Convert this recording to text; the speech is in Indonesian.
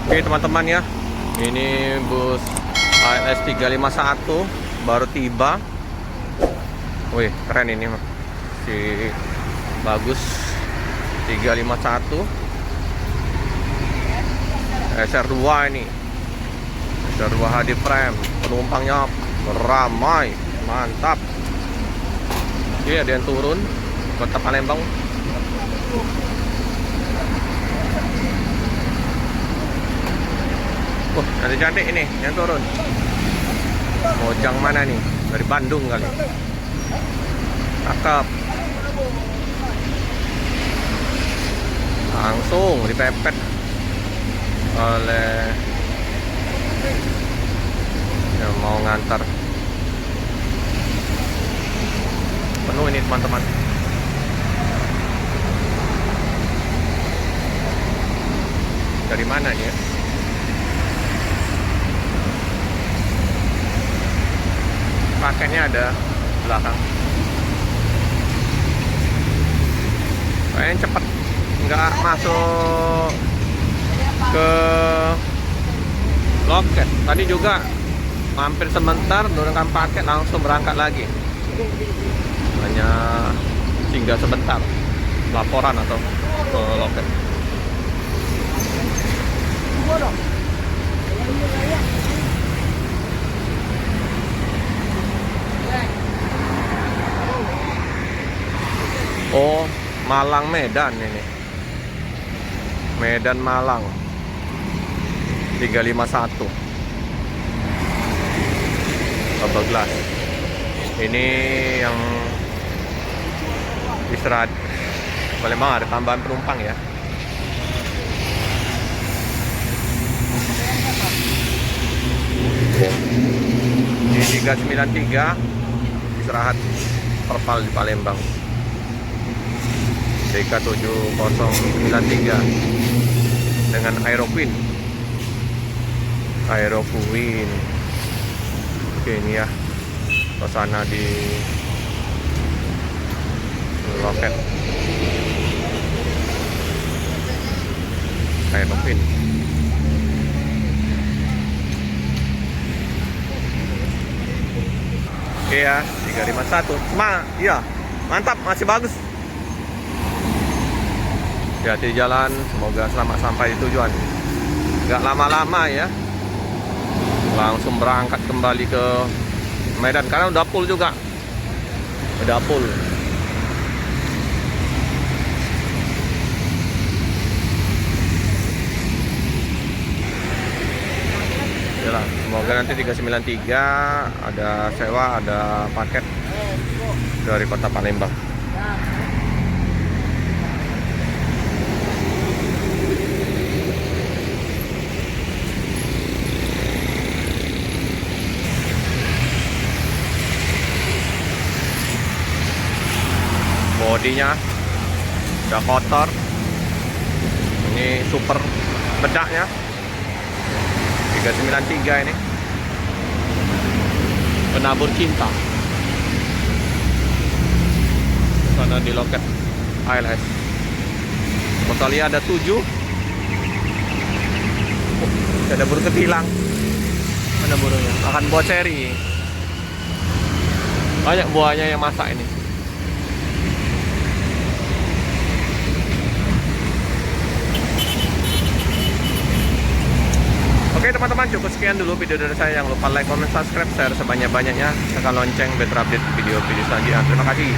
Oke teman-teman ya, ini bus ALS 351 baru tiba. Wih keren ini si bagus 351 SR2 ini, SR2 HD frame, penumpangnya ramai, mantap. Oke ada yang turun Kota Palembang. Cantik-cantik ini yang turun. Mojang mana nih? Dari Bandung kali. Cakep. Langsung dipepet oleh yang mau ngantar. Penuh ini teman-teman. Dari mana nih ya? Paketnya ada belakang. Kayaknya cepet, nggak masuk ke loket. Tadi juga mampir sebentar, nurunkan paket langsung berangkat lagi. Hanya singgah sebentar, laporan atau ke loket. Oh, Malang Medan ini. Medan Malang 351 Babaglas. Ini yang istirahat. Palembang ada tambahan penumpang ya. Di 393 istirahat Perpal di Palembang. DK7093 dengan Aeroqueen. Oke ini ya suasana di loket Aeroqueen. Oke ya 351 iya mantap, masih bagus. Hati-hati jalan, semoga selamat sampai di tujuan. Gak lama-lama ya, langsung berangkat kembali ke Medan karena udah full juga. Udah full. Yalah, semoga nanti 393 ada sewa, ada paket dari Kota Palembang. Bodinya udah kotor. Ini super bedaknya 393 ini. Penabur cinta. Sana di loket ALS. Totalnya ada 7. Ada burung ketilang. Mana burungnya? Makan buah ceri. Banyak buahnya yang masak ini. Oke teman-teman, cukup sekian dulu video dari saya. Jangan lupa like, comment, subscribe, share sebanyak-banyaknya, tekan lonceng biar terupdate video-video selanjutnya. Terima kasih.